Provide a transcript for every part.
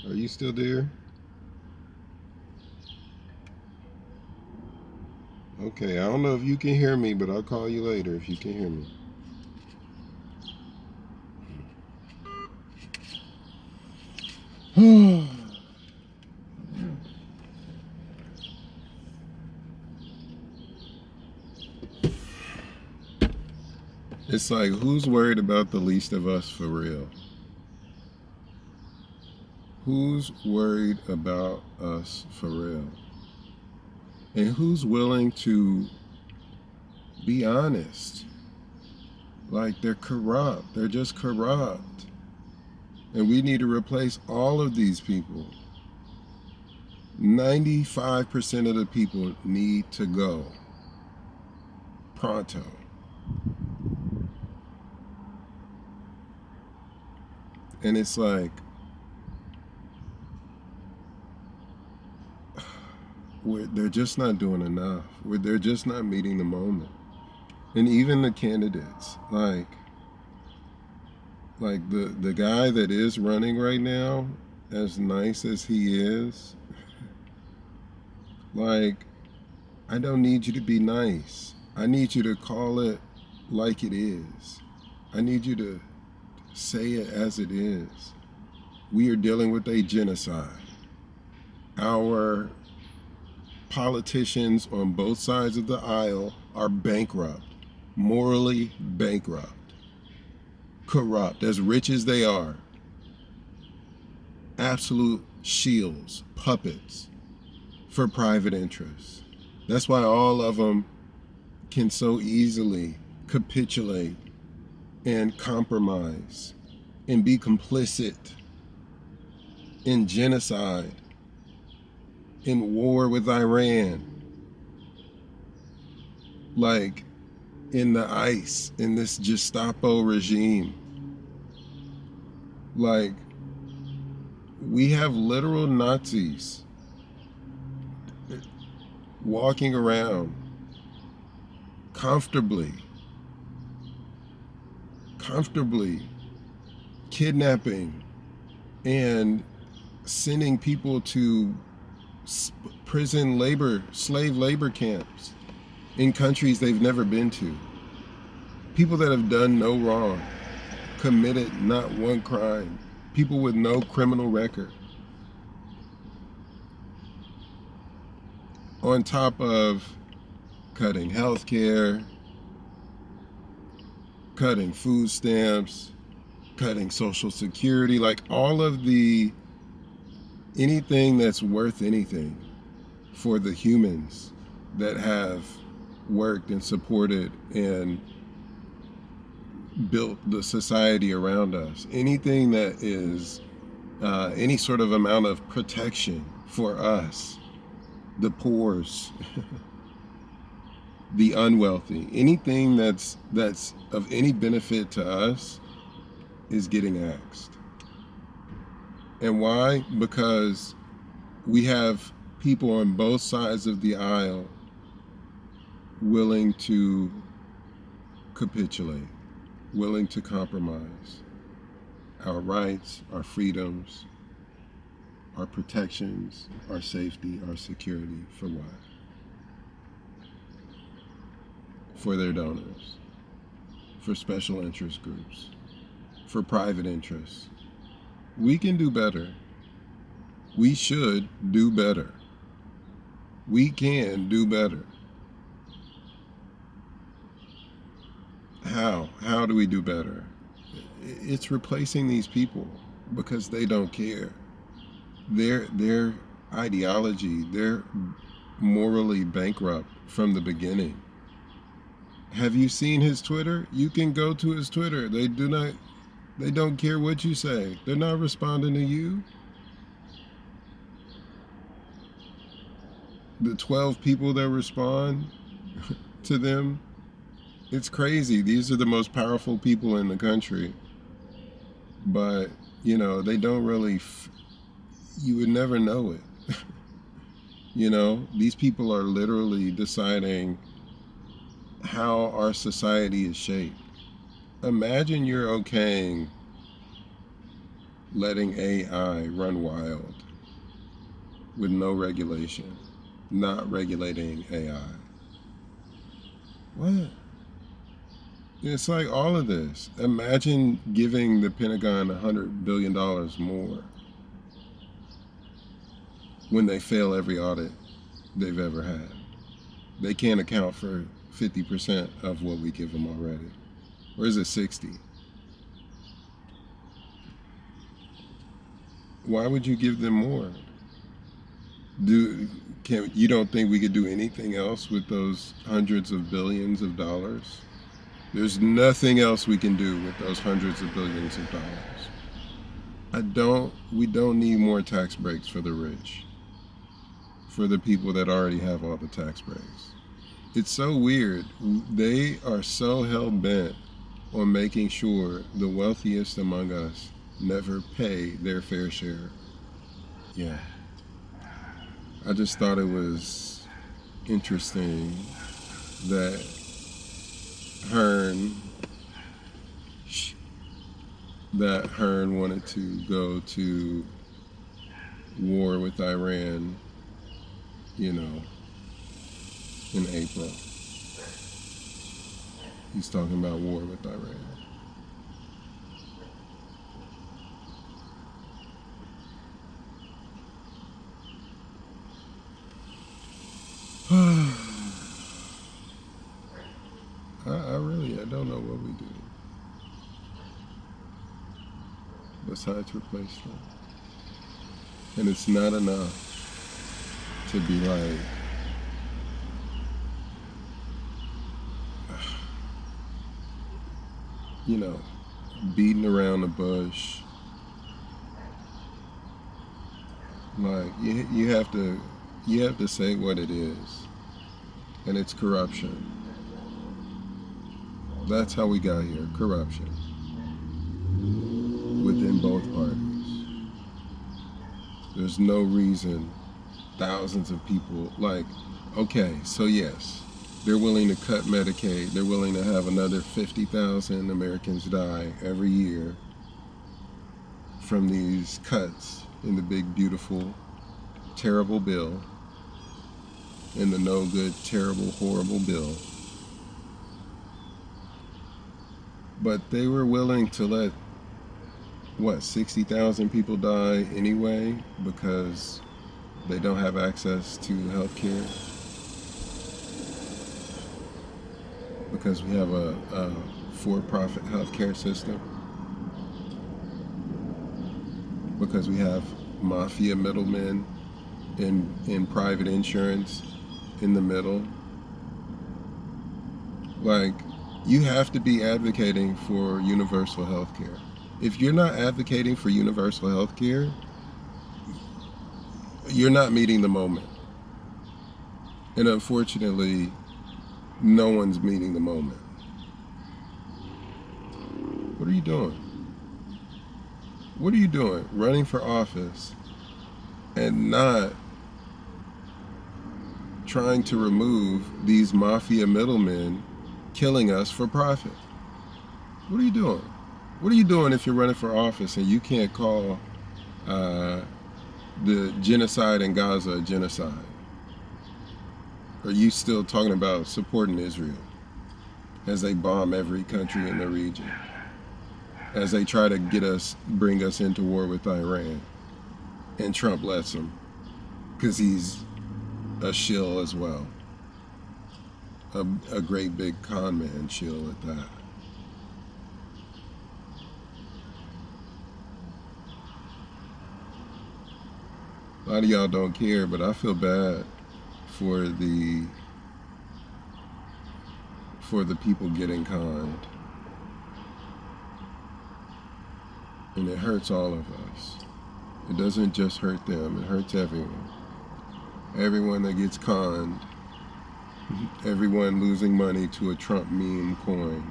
Are you still there? Okay, I don't know if you can hear me, but I'll call you later if you can hear me. It's like, who's worried about the least of us for real? Who's worried about us for real? And who's willing to be honest? Like, they're corrupt. They're just corrupt. And we need to replace all of these people. 95% of the people need to go. Pronto. And it's like, they're just not doing enough. They're just not meeting the moment. And even the candidates, like the guy that is running right now, as nice as he is, like, I don't need you to be nice. I need you to call it like it is. I need you to say it as it is. We are dealing with a genocide. Our politicians on both sides of the aisle are bankrupt, morally bankrupt, corrupt, as rich as they are. Absolute shields, puppets for private interests. That's why all of them can so easily capitulate and compromise and be complicit in genocide, in war with Iran, like in the ICE, in this Gestapo regime. Like, we have literal Nazis walking around comfortably kidnapping and sending people to slave labor camps in countries they've never been to. People that have done no wrong, committed not one crime, people with no criminal record. On top of cutting health care, cutting food stamps, cutting Social Security, like all of the anything that's worth anything for the humans that have worked and supported and built the society around us. Anything that is any sort of amount of protection for us, the poor's, the unwealthy, anything that's of any benefit to us is getting axed. And why? Because we have people on both sides of the aisle willing to capitulate, willing to compromise our rights, our freedoms, our protections, our safety, our security. For what? For their donors, for special interest groups, for private interests. We can do better. We should do better. We can do better. How? How do we do better? It's replacing these people because they don't care. Their ideology, they're morally bankrupt from the beginning. Have you seen his Twitter? You can go to his Twitter. They don't care what you say. They're not responding to you. The 12 people that respond to them, it's crazy. These are the most powerful people in the country. But, they don't really, you would never know it. These people are literally deciding how our society is shaped. Imagine you're okaying letting AI run wild with no regulation, not regulating AI. What? It's like all of this. Imagine giving the Pentagon $100 billion more when they fail every audit they've ever had. They can't account for 50% of what we give them already. Or is it 60? Why would you give them more? You don't think we could do anything else with those hundreds of billions of dollars? There's nothing else we can do with those hundreds of billions of dollars. We don't need more tax breaks for the rich, for the people that already have all the tax breaks. It's so weird. They are so hell-bent on making sure the wealthiest among us never pay their fair share. Yeah. I just thought it was interesting that Hearn wanted to go to war with Iran, in April. He's talking about war with Iran. I don't know what we do besides replace them. And it's not enough to be like, beating around the bush. Like you have to say what it is, and it's corruption. That's how we got here, corruption within both parties. There's no reason thousands of people, okay, so yes, they're willing to cut Medicaid. They're willing to have another 50,000 Americans die every year from these cuts in the big, beautiful, terrible bill, in the no good, terrible, horrible bill. But they were willing to let, 60,000 people die anyway because they don't have access to health care? Because we have a for-profit healthcare system? Because we have mafia middlemen in private insurance in the middle? You have to be advocating for universal health care. If you're not advocating for universal health care, you're not meeting the moment. And unfortunately, no one's meeting the moment. What are you doing? What are you doing? Running for office and not trying to remove these mafia middlemen killing us for profit. What are you doing? What are you doing if you're running for office and you can't call the genocide in Gaza a genocide? Are you still talking about supporting Israel as they bomb every country in the region, as they try to bring us into war with Iran, and Trump lets them because he's a shill as well, a great big con man shill at that. A lot of y'all don't care, but I feel bad for the people getting conned. And it hurts all of us. It doesn't just hurt them, it hurts everyone. Everyone that gets conned, everyone losing money to a Trump meme coin,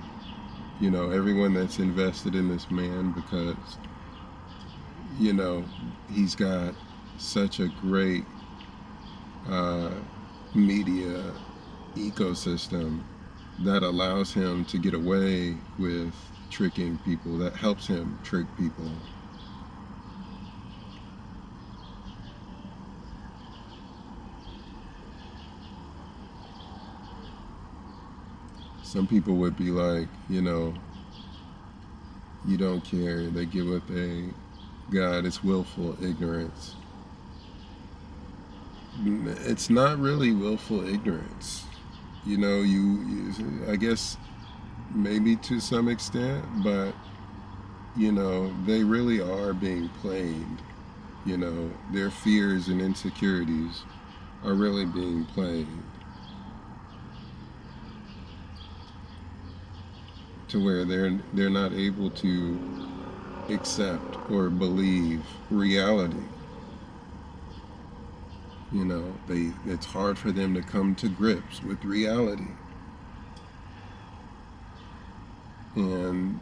everyone that's invested in this man because, he's got such a great media ecosystem that allows him to get away with tricking people, that helps him trick people. Some people would be like, you don't care. They give up God, it's willful ignorance. It's not really willful ignorance. I guess maybe to some extent, but they really are being played. Their fears and insecurities are really being played to where they're not able to accept or believe reality. It's hard for them to come to grips with reality. And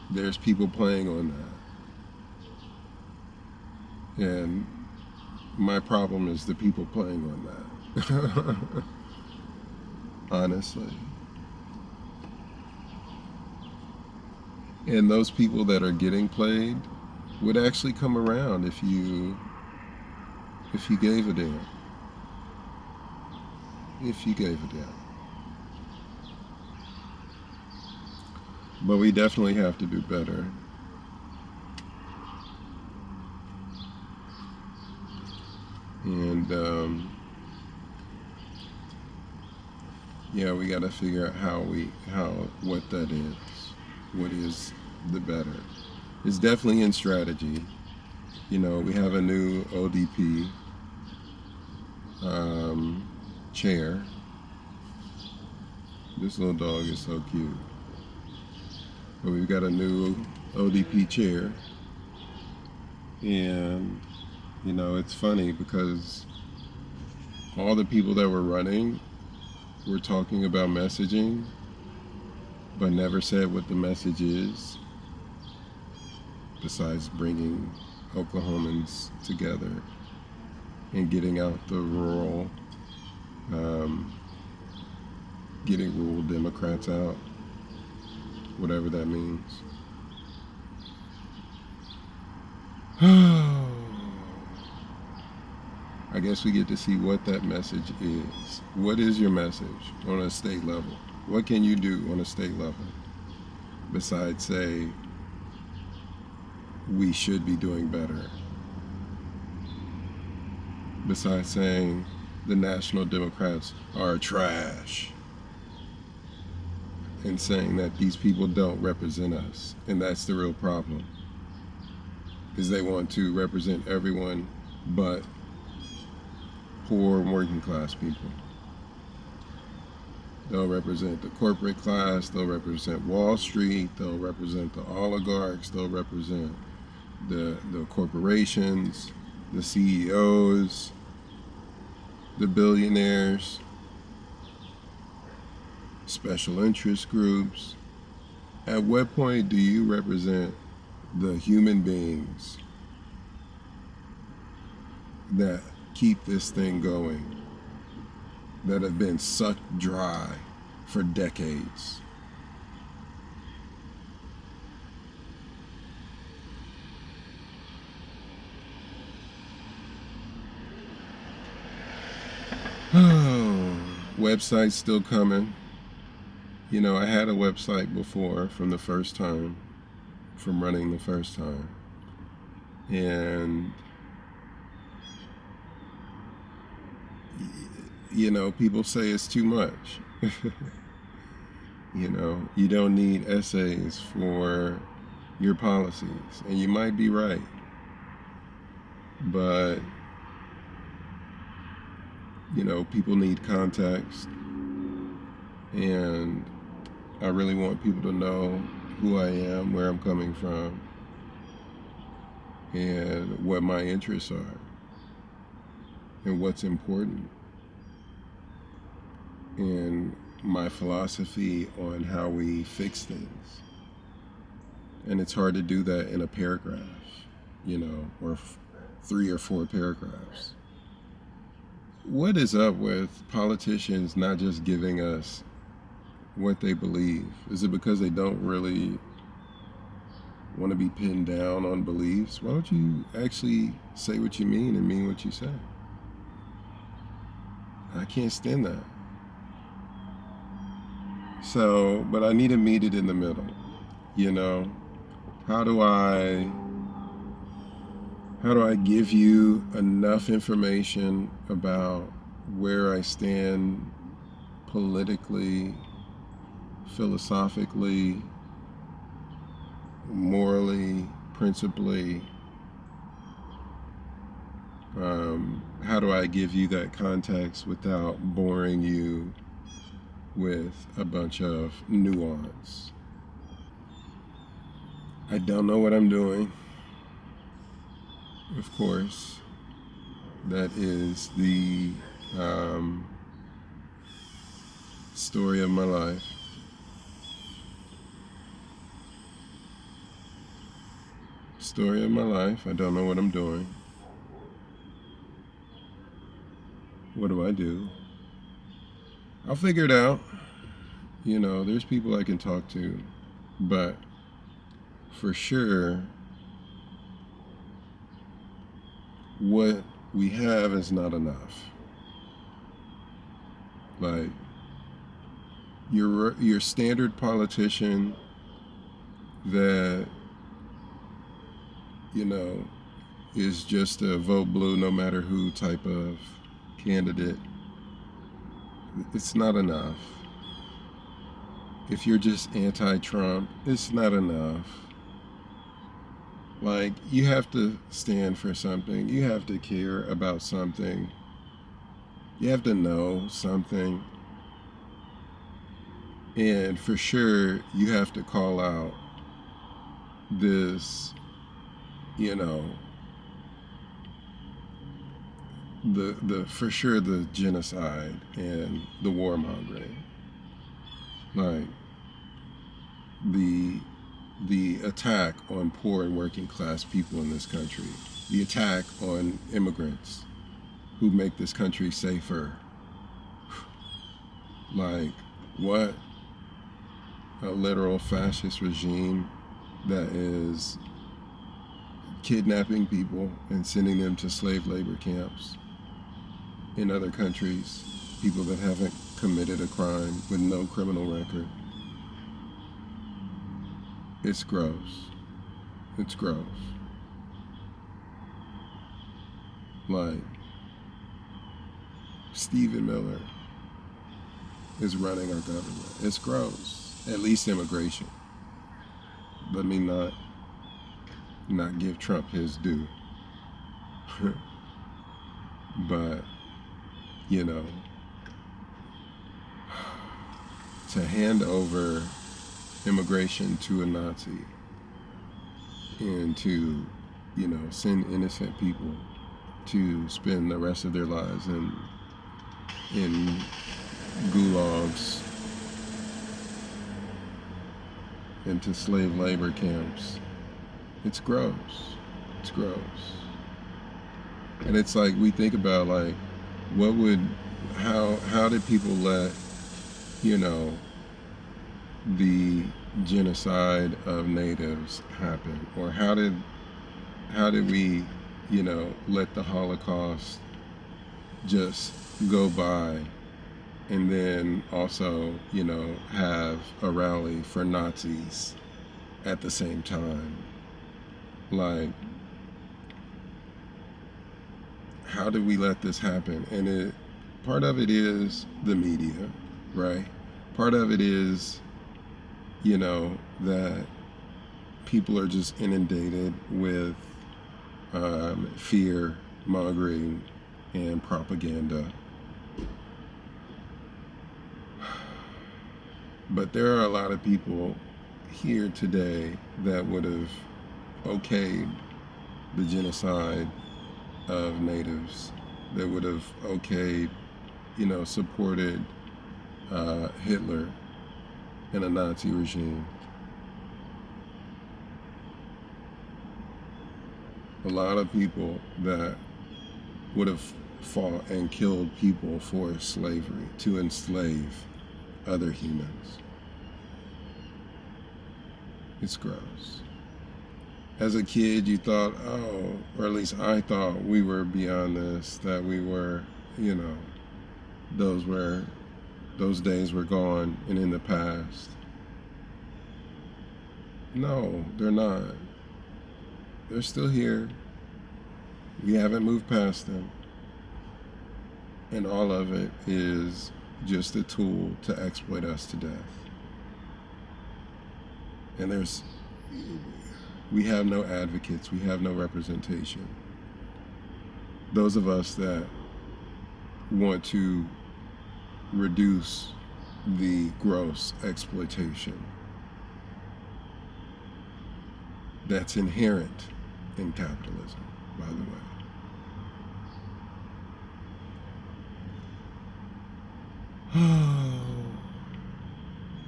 there's people playing on that. And my problem is the people playing on that. Honestly. And those people that are getting played would actually come around if you gave a damn. If you gave a damn. But we definitely have to do better. And we got to figure out what that is. What is the better? It's definitely in strategy. We have a new ODP chair. This little dog is so cute. But we've got a new ODP chair. And, it's funny because all the people that were running were talking about messaging, but never said what the message is, besides bringing Oklahomans together and getting out the rural, getting rural Democrats out, whatever that means. I guess we get to see what that message is. What is your message on a state level? What can you do on a state level besides say we should be doing better? Besides saying the National Democrats are trash and saying that these people don't represent us, and that's the real problem, is they want to represent everyone but poor and working class people. They'll represent the corporate class, they'll represent Wall Street, they'll represent the oligarchs, they'll represent the corporations, the CEOs, the billionaires, special interest groups. At what point do you represent the human beings that keep this thing going, that have been sucked dry for decades? Oh, website's still coming. I had a website before from running the first time. And people say it's too much. You don't need essays for your policies, and you might be right. But people need context, and I really want people to know who I am, where I'm coming from, and what my interests are, and what's important, and my philosophy on how we fix things. And it's hard to do that in a paragraph, or 3 or 4 paragraphs. What is up with politicians not just giving us what they believe? Is it because they don't really want to be pinned down on beliefs? Why don't you actually say what you mean and mean what you say? I can't stand that. So, but I need to meet it in the middle. You know, how do I how do I give you enough information about where I stand politically, philosophically, morally, principally? How do I give you that context without boring you with a bunch of nuance? I don't know what I'm doing, of course. That is the story of my life. Story of my life. I don't know what I'm doing. What do I do? I'll figure it out. You know, there's people I can talk to, but for sure, what we have is not enough. Like your standard politician that you know is just a vote blue no matter who type of candidate. It's not enough. If you're just anti-Trump, it's not enough. Like, you have to stand for something. You have to care about something. You have to know something. And for sure, you have to call out this, you know, the for sure the genocide and the warmongering. Like, the attack on poor and working class people in this country, the attack on immigrants who make this country safer. Like, what? A literal fascist regime that is kidnapping people and sending them to slave labor camps in other countries, people that haven't committed a crime with no criminal record. It's gross. It's gross. Like, Stephen Miller is running our government. It's gross. At least immigration. Let me not give Trump his due. But, you know, to hand over immigration to a Nazi and to, you know, send innocent people to spend the rest of their lives in gulags, into slave labor camps. It's gross. It's gross. And it's like, we think about, like, how did people let, you know, the genocide of natives happen? Or how did we, you know, let the Holocaust just go by and then also, you know, have a rally for Nazis at the same time? Like, how did we let this happen? And part of it is the media, right? Part of it is, you know, that people are just inundated with fear mongering and propaganda. But there are a lot of people here today that would have okayed the genocide of natives, that would have okayed, you know, supported Hitler and a Nazi regime. A lot of people that would have fought and killed people for slavery, to enslave other humans. It's gross. As a kid, you thought, oh, or at least I thought, we were beyond this, that we were, you know, those were Those days were gone and in the past. No, they're not. They're still here. We haven't moved past them. And all of it is just a tool to exploit us to death. And we have no advocates, we have no representation. Those of us that want to reduce the gross exploitation that's inherent in capitalism, by the way.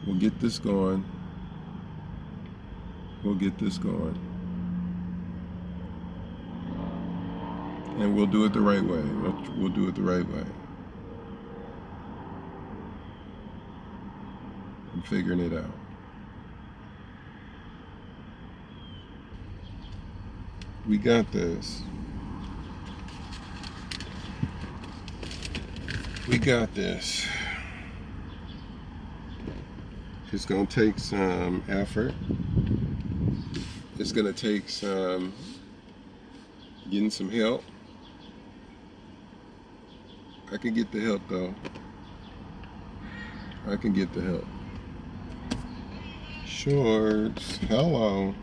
We'll get this going. We'll get this going. And we'll do it the right way. We'll do it the right way. I'm figuring it out. We got this. We got this. It's going to take some effort. It's going to take some getting some help. I can get the help though. I can get the help. Shorts, hello.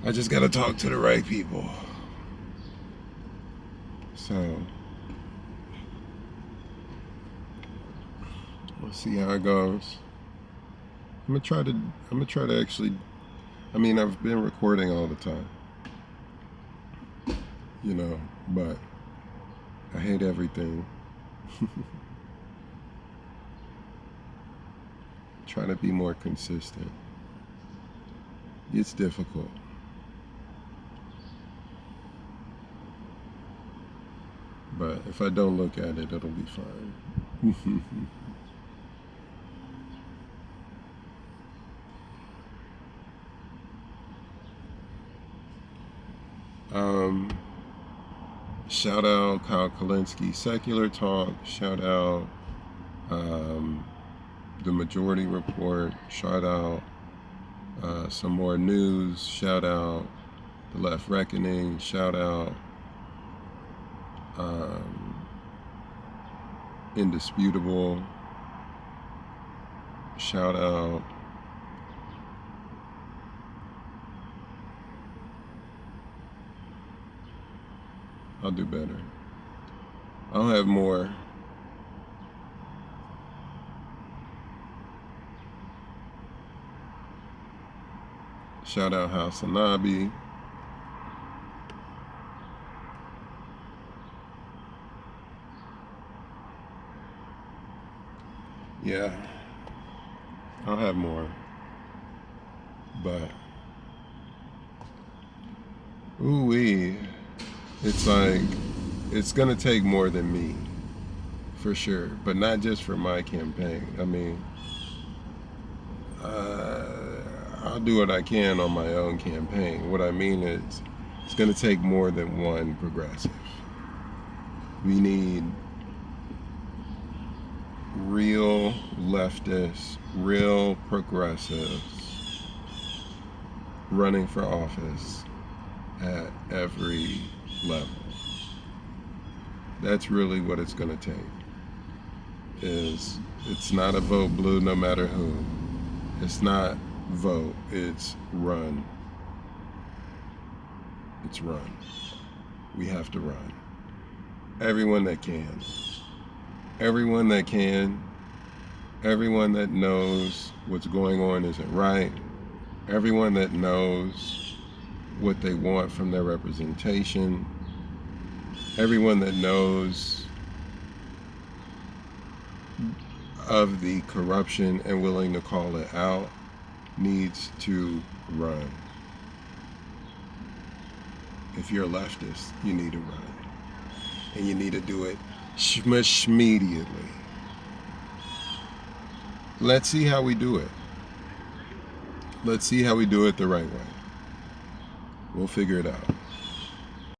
I just got to talk to the right people. So we'll see how it goes. I'm gonna try to actually, I mean, I've been recording all the time, you know, but I hate everything. Trying to be more consistent. It's difficult. But if I don't look at it, it'll be fine. Shout out Kyle Kulinski, Secular Talk. Shout out The Majority Report. Shout out some more news. Shout out The Left Reckoning. Shout out Indisputable. Shout out I'll do better. I'll have more. Shout out Hasanabi. Yeah, I'll have more. But ooh-wee. It's like, it's gonna take more than me, for sure, but not just for my campaign. I mean, I'll do what I can on my own campaign. What I mean is, it's gonna take more than one progressive. We need real leftists, real progressives running for office at every level. That's really what it's going to take. It's not a vote blue no matter who. It's not vote, it's run. It's run. We have to run. Everyone that can. Everyone that can. Everyone that knows what's going on isn't right. Everyone that knows what they want from their representation. Everyone that knows of the corruption and willing to call it out needs to run. If you're a leftist, you need to run. And you need to do it immediately. Let's see how we do it. Let's see how we do it the right way. We'll figure it out.